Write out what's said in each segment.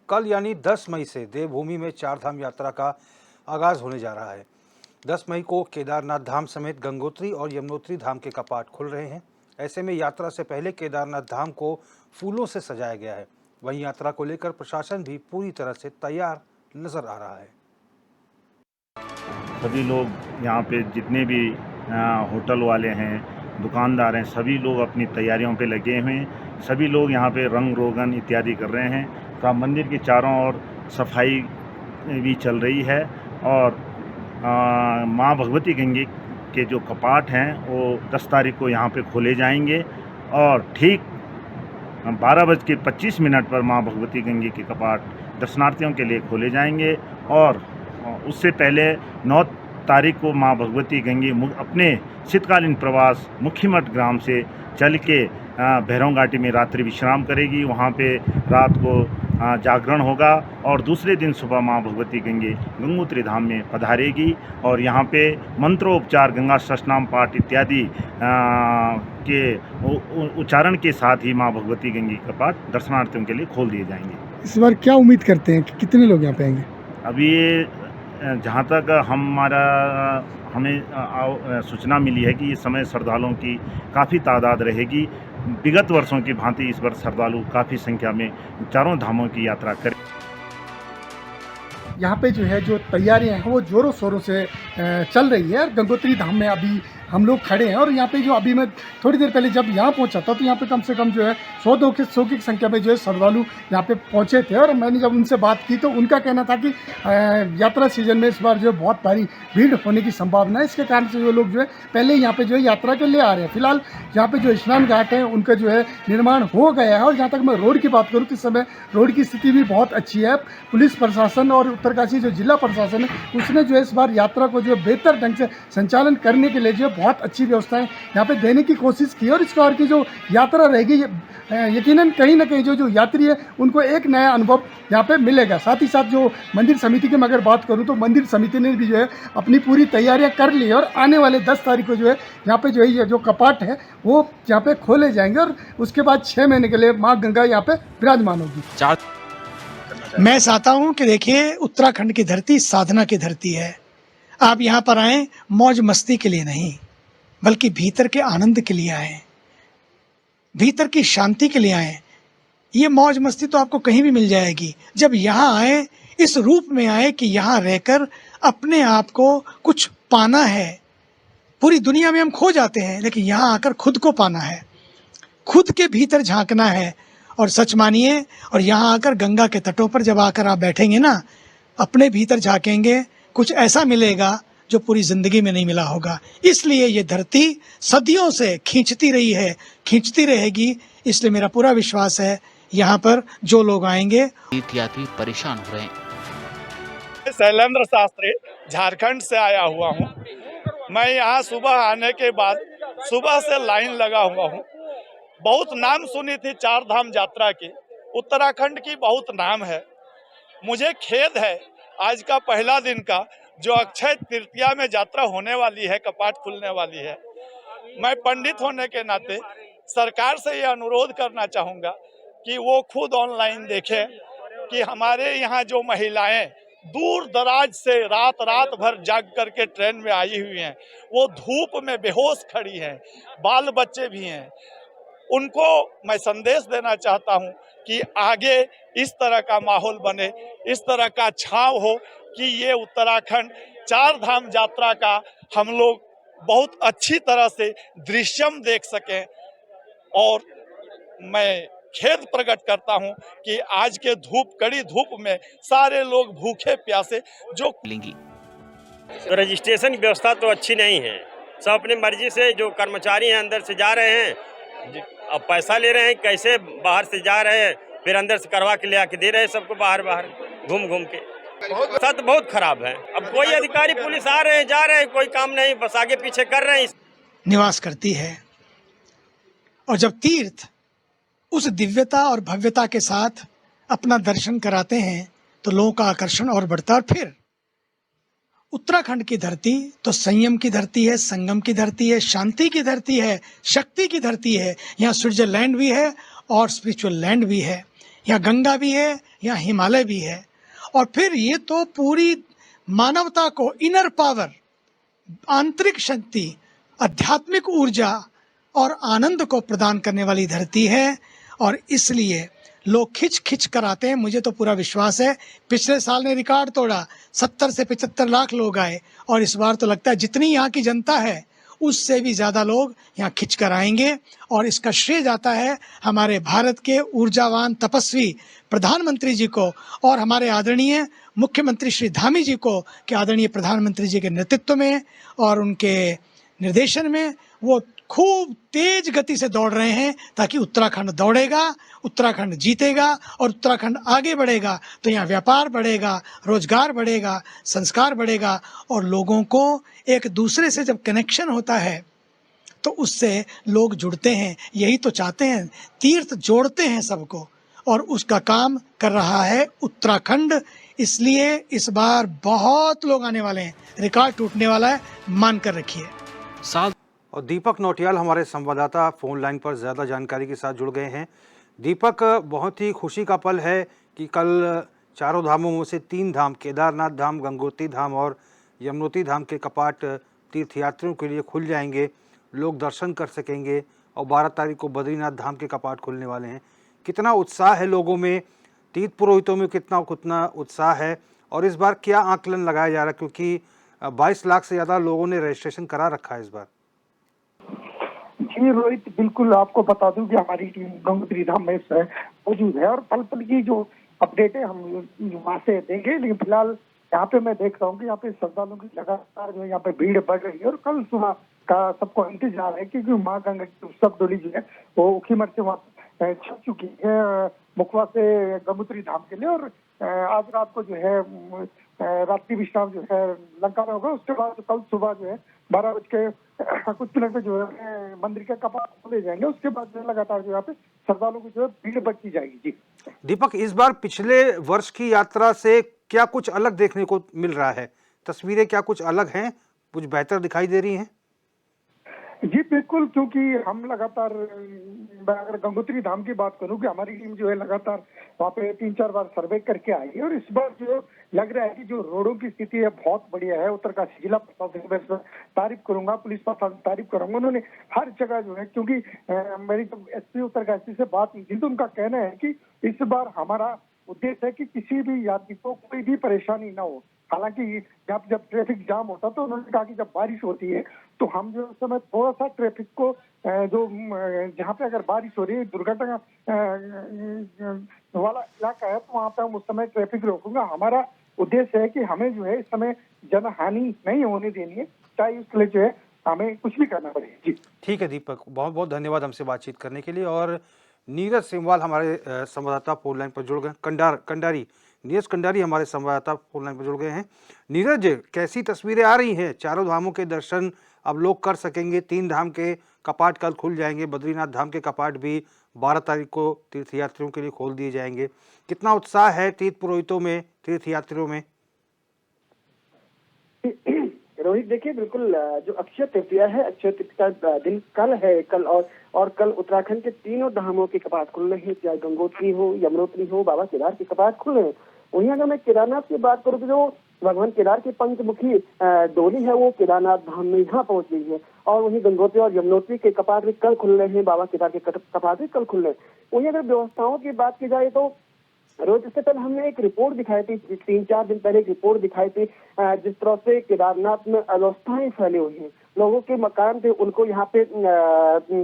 कल यानी 10 मई से देवभूमि में चारधाम यात्रा का आगाज होने जा रहा है। 10 मई को केदारनाथ धाम समेत गंगोत्री और यमुनोत्री धाम के कपाट खुल रहे हैं। ऐसे में यात्रा से पहले केदारनाथ धाम को फूलों से सजाया गया है। वहीं यात्रा को लेकर प्रशासन भी पूरी तरह से तैयार नजर आ रहा है। सभी लोग यहाँ पे जितने भी होटल वाले हैं, दुकानदार हैं, सभी लोग अपनी तैयारियों पे लगे हुए हैं। सभी लोग यहाँ पे रंग रोगन इत्यादि कर रहे हैं। तो मंदिर के चारों ओर सफाई भी चल रही है और माँ भगवती गंगे के जो कपाट हैं वो 10 तारीख को यहाँ पे खोले जाएंगे और ठीक 12:25 पर माँ भगवती गंगे के कपाट दर्शनार्थियों के लिए खोले जाएंगे और उससे पहले 9 तारीख को माँ भगवती गंगे अपने शीतकालीन प्रवास मुखीमठ ग्राम से चल के भैरव घाटी में रात्रि विश्राम करेगी। वहाँ पे रात को जागरण होगा और दूसरे दिन सुबह माँ भगवती गंगे गंगोत्री धाम में पधारेगी और यहाँ पे मंत्रोपचार, गंगा सहस्रनाम पाठ इत्यादि के उच्चारण के साथ ही माँ भगवती गंगे के कपाट दर्शनार्थियों के लिए खोल दिए जाएंगे। इस बार क्या उम्मीद करते हैं कि कितने लोग यहाँ पे आएंगे? अभी जहाँ तक हमें सूचना मिली है कि इस समय श्रद्धालुओं की काफ़ी तादाद रहेगी। विगत वर्षों की भांति इस बार श्रद्धालु काफ़ी संख्या में चारों धामों की यात्रा करें। यहाँ पे जो है जो तैयारियां हैं वो जोरों शोरों से चल रही है। गंगोत्री धाम में अभी हम लोग खड़े हैं और यहाँ पे जो अभी मैं थोड़ी देर पहले जब यहाँ पहुँचा था तो यहाँ पे कम से कम जो है 100 की संख्या में जो है श्रद्धालु यहाँ पे पहुँचे थे और मैंने जब उनसे बात की तो उनका कहना था कि यात्रा सीजन में इस बार जो है बहुत भारी भीड़ होने की संभावना है। इसके कारण से जो लोग जो है पहले यहाँ पे जो है यात्रा के लिए आ रहे हैं। फिलहाल यहाँ पे जो स्नान घाट है उनका जो है निर्माण हो गया है और जहाँ तक मैं रोड की बात करूँ तो इस समय रोड की स्थिति भी बहुत अच्छी है। पुलिस प्रशासन और उत्तरकाशी जो जिला प्रशासन है उसने जो है इस बार यात्रा को जो बेहतर ढंग से संचालन करने के लिए जो बहुत अच्छी व्यवस्थाएं यहाँ पे देने की कोशिश की और इस बार की जो यात्रा रहेगी यकीनन कहीं ना कहीं जो यात्री है उनको एक नया अनुभव यहाँ पे मिलेगा। साथ ही साथ जो मंदिर समिति की मैं अगर बात करूँ तो मंदिर समिति ने भी जो है अपनी पूरी तैयारियां कर ली है और आने वाले 10 तारीख को जो है यहाँ पे जो है ये जो कपाट है वो यहाँ पे खोले जाएंगे और उसके बाद 6 महीने के लिए माँ गंगा यहाँ पे विराजमान होगी। मैं चाहता हूँ कि देखिए उत्तराखंड की धरती साधना की धरती है। आप यहाँ पर आए मौज मस्ती के लिए नहीं बल्कि भीतर के आनंद के लिए आए, भीतर की शांति के लिए आए। ये मौज मस्ती तो आपको कहीं भी मिल जाएगी। जब यहाँ आए इस रूप में आए कि यहाँ रहकर अपने आप को कुछ पाना है। पूरी दुनिया में हम खो जाते हैं लेकिन यहाँ आकर खुद को पाना है, खुद के भीतर झांकना है। और सच मानिए और यहाँ आकर गंगा के तटों पर जब आकर आप बैठेंगे ना, अपने भीतर झांकेंगे, कुछ ऐसा मिलेगा जो पूरी जिंदगी में नहीं मिला होगा। इसलिए ये धरती सदियों से खींचती रही है, खींचती रहेगी। इसलिए मेरा पूरा विश्वास है यहाँ पर जो लोग आएंगे यात्री परेशान हो रहे हैं। शैलेंद्र शास्त्री झारखंड से आया हुआ हूँ। मैं यहाँ सुबह आने के बाद सुबह से लाइन लगा हुआ हूँ। बहुत नाम सुनी थी चार धाम यात्रा की, उत्तराखंड की बहुत नाम है। मुझे खेद है आज का पहला दिन का जो अक्षय तृतीया में यात्रा होने वाली है, कपाट खुलने वाली है। मैं पंडित होने के नाते सरकार से यह अनुरोध करना चाहूँगा कि वो खुद ऑनलाइन देखें कि हमारे यहाँ जो महिलाएं दूर दराज से रात भर जाग करके ट्रेन में आई हुई हैं, वो धूप में बेहोश खड़ी हैं, बाल बच्चे भी हैं। उनको मैं संदेश देना चाहता हूँ कि आगे इस तरह का माहौल बने, इस तरह का छांव हो कि ये उत्तराखंड चार धाम यात्रा का हम लोग बहुत अच्छी तरह से दृश्यम देख सकें। और मैं खेद प्रकट करता हूं कि आज के कड़ी धूप में सारे लोग भूखे प्यासे जो तो रजिस्ट्रेशन की व्यवस्था तो अच्छी नहीं है। सब अपनी मर्जी से जो कर्मचारी हैं अंदर से जा रहे हैं, अब पैसा ले रहे हैं, कैसे बाहर से जा रहे हैं फिर अंदर से करवा के ले आके दे रहे हैं सबको बाहर घूम के। सत बहुत खराब है। अब कोई अधिकारी पुलिस आ रहे हैं जा रहे हैं, कोई काम नहीं, बस आगे पीछे कर रहे हैं। निवास करती है और जब तीर्थ उस दिव्यता और भव्यता के साथ अपना दर्शन कराते हैं तो लोगों का आकर्षण और बढ़ता है। और फिर उत्तराखंड की धरती तो संयम की धरती है, संगम की धरती है, शांति की धरती है, शक्ति की धरती है। यहाँ स्विट्जरलैंड भी है और स्पिरिचुअल लैंड भी है। यहाँ गंगा भी है, यहाँ हिमालय भी है। और फिर ये तो पूरी मानवता को इनर पावर, आंतरिक शक्ति, आध्यात्मिक ऊर्जा और आनंद को प्रदान करने वाली धरती है। और इसलिए लोग खिंच खिंच कर आते हैं। मुझे तो पूरा विश्वास है, पिछले साल ने रिकॉर्ड तोड़ा, 70 से 75 लाख लोग आए, और इस बार तो लगता है जितनी यहाँ की जनता है उससे भी ज़्यादा लोग यहाँ खिंच कर आएंगे। और इसका श्रेय जाता है हमारे भारत के ऊर्जावान तपस्वी प्रधानमंत्री जी को और हमारे आदरणीय मुख्यमंत्री श्री धामी जी को, कि आदरणीय प्रधानमंत्री जी के नेतृत्व में और उनके निर्देशन में वो खूब तेज गति से दौड़ रहे हैं, ताकि उत्तराखंड दौड़ेगा, उत्तराखंड जीतेगा और उत्तराखंड आगे बढ़ेगा तो यहाँ व्यापार बढ़ेगा, रोजगार बढ़ेगा, संस्कार बढ़ेगा, और लोगों को एक दूसरे से जब कनेक्शन होता है तो उससे लोग जुड़ते हैं। यही तो चाहते हैं, तीर्थ जोड़ते हैं सबको, और उसका काम कर रहा है उत्तराखंड। इसलिए इस बार बहुत लोग आने वाले हैं, रिकॉर्ड टूटने वाला है, मान कर रखिए। साल और दीपक नौटियाल हमारे संवाददाता फोन लाइन पर ज़्यादा जानकारी के साथ जुड़ गए हैं। दीपक, बहुत ही खुशी का पल है कि कल चारों धामों में से 3 धाम, केदारनाथ धाम, गंगोत्री धाम और यमुनोत्री धाम के कपाट तीर्थयात्रियों के लिए खुल जाएंगे, लोग दर्शन कर सकेंगे, और 12 तारीख को बद्रीनाथ धाम के कपाट खुलने वाले हैं। कितना उत्साह है लोगों में, तीर्थ पुरोहितों में कितना उत्साह है, और इस बार क्या आकलन लगाया जा रहा है, क्योंकि 22 लाख से ज़्यादा लोगों ने रजिस्ट्रेशन करा रखा है इस बार? जी रोहित, बिल्कुल आपको बता दूं कि हमारी टीम गंगोत्री धाम में मौजूद है और पल पल की जो अपडेट है हम वहाँ से देंगे। लेकिन फिलहाल यहाँ पे मैं देख रहा हूँ कि यहाँ पे श्रद्धालुओं की लगातार जो यहाँ पे भीड़ बढ़ रही है, और कल सुबह का सबको इंतजार है क्योंकि माँ गंगा की उत्सव डोली जो है वो उखीमठ से वहाँ छप चुकी है मुखवा से गंगोत्री धाम के लिए। और आज रात को जो है रात्रि विश्राम जो है लंका में होगा। उसके बाद कल सुबह जो है 12 बज के कुछ मिनट में जो है मंदिर के कपाट खोले जाएंगे। उसके बाद जो लगातार जो यहाँ पे श्रद्धालुओं की जो है भीड़ बढ़ती जाएगी। जी दीपक, इस बार पिछले वर्ष की यात्रा से क्या कुछ अलग देखने को मिल रहा है? तस्वीरें क्या कुछ अलग हैं, कुछ बेहतर दिखाई दे रही हैं? जी बिल्कुल, क्योंकि हम लगातार, मैं अगर गंगोत्री धाम की बात करूं कि हमारी टीम जो है लगातार वहाँ पे 3-4 बार सर्वे करके आई है, और इस बार जो लग रहा है कि जो रोडों की स्थिति है बहुत बढ़िया है। उत्तरकाशी जिला प्रशासन में तारीफ करूंगा, पुलिस प्रशासन तारीफ करूंगा, उन्होंने हर जगह जो है, क्योंकि मेरी जब एसपी उत्तरकाशी से बात हुई थी तो उनका कहना है कि इस बार हमारा उद्देश्य है कि किसी भी यात्री को कोई भी परेशानी ना हो। हालांकि जब ट्रैफिक जाम होता तो उन्होंने कहा कि जब बारिश होती है तो हम जो उस समय थोड़ा सा ट्रैफिक को जो जहाँ पे अगर बारिश हो रही है, दुर्घटना वाला इलाका है, तो वहाँ पे हम उस समय ट्रैफिक रोकूंगा। हमारा उद्देश्य है कि हमें जो है इस समय जनहानि नहीं होने देनी है, चाहे उसके लिए जो है हमें कुछ भी करना पड़े। जी ठीक है दीपक, बहुत बहुत धन्यवाद हमसे बातचीत करने के लिए। और नीरज सिंहवाल हमारे संवाददाता फोन लाइन पर जुड़ गए, नीरज कंडारी हमारे संवाददाता फोन लाइन पर जुड़ गए हैं। नीरज, कैसी तस्वीरें आ रही हैं? चारों धामों के दर्शन अब लोग कर सकेंगे, 3 धाम के कपाट कल खुल जाएंगे, बद्रीनाथ धाम के कपाट भी 12 तारीख को तीर्थयात्रियों के लिए खोल दिए जाएंगे। कितना उत्साह है तीर्थ पुरोहितों में, तीर्थयात्रियों में? रोहित, देखिए बिल्कुल, जो अक्षय तृतीया है, अक्षय तृतीया का दिन कल है। कल और कल उत्तराखंड के तीनों धामों के कपाट खुल रहे हैं, चाहे गंगोत्री हो, यमुनोत्री हो, बाबा केदार के कपाट खुल रहे हैं। वहीं अगर मैं केदारनाथ की बात करूँ तो जो भगवान केदार की पंचमुखी डोली है वो केदारनाथ धाम में यहाँ पहुंच गई है। और वहीं गंगोत्री और यमुनोत्री के कपाट भी कल खुल रहे हैं, बाबा केदार के कपाट भी कल खुल रहे हैं। वहीं अगर व्यवस्थाओं की बात की जाए तो रोज इससे पहले हमने एक रिपोर्ट दिखाई थी, 3-4 दिन पहले एक रिपोर्ट दिखाई थी, जिस तरह से केदारनाथ में अव्यवस्थाएं फैली हुई हैं। लोगों के मकान थे उनको यहाँ पे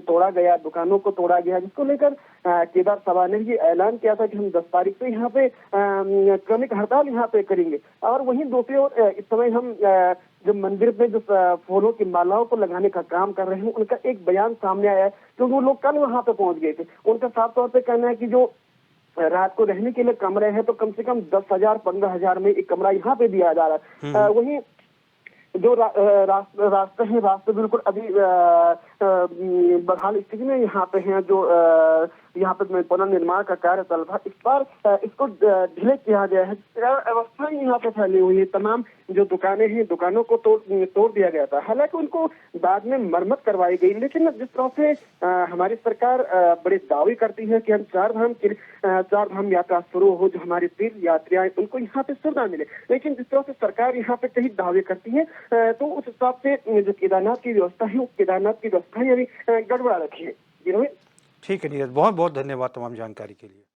तोड़ा गया, दुकानों को तोड़ा गया, जिसको लेकर केदार सभा ने ये ऐलान किया था कि हम 10 तारीख से यहाँ पे क्रमिक हड़ताल यहाँ पे करेंगे। और वहीं दूसरी ओर इस समय हम जो मंदिर में जो फूलों की मालाओं को लगाने का काम कर रहे हैं, उनका एक बयान सामने आया है, क्योंकि वो लोग कल वहाँ पे पहुंच गए थे। उनका साफ तौर पर कहना है कि जो रात को रहने के लिए कमरे हैं तो कम से कम 10,000-15,000 में एक कमरा यहाँ पे दिया जा रहा है। वहीं जो रास्ते हैं, रास्ते बिल्कुल अभी बदहाल स्थिति में यहाँ पे हैं। जो यहाँ पे पुनर्निर्माण का कार्य चल रहा है, इस बार इसको ढीले किया गया है। अवस्थाएं यहाँ पे फैली हुई है, तमाम जो दुकानें हैं, दुकानों को तोड़ दिया गया था। हालांकि उनको बाद में मरम्मत करवाई गई, लेकिन जिस तरह से हमारी सरकार बड़े दावे करती है कि हम चार धाम यात्रा शुरू हो, जो हमारे तीर्थ यात्री आए उनको यहाँ पे सुविधा मिले, लेकिन जिस तरह से सरकार यहाँ पे कई दावे करती है तो उस हिसाब से जो केदारनाथ की व्यवस्था है, केदारनाथ की व्यवस्थाएं अभी गड़बड़ा रखी है। ठीक है नीरज, बहुत बहुत धन्यवाद तमाम जानकारी के लिए।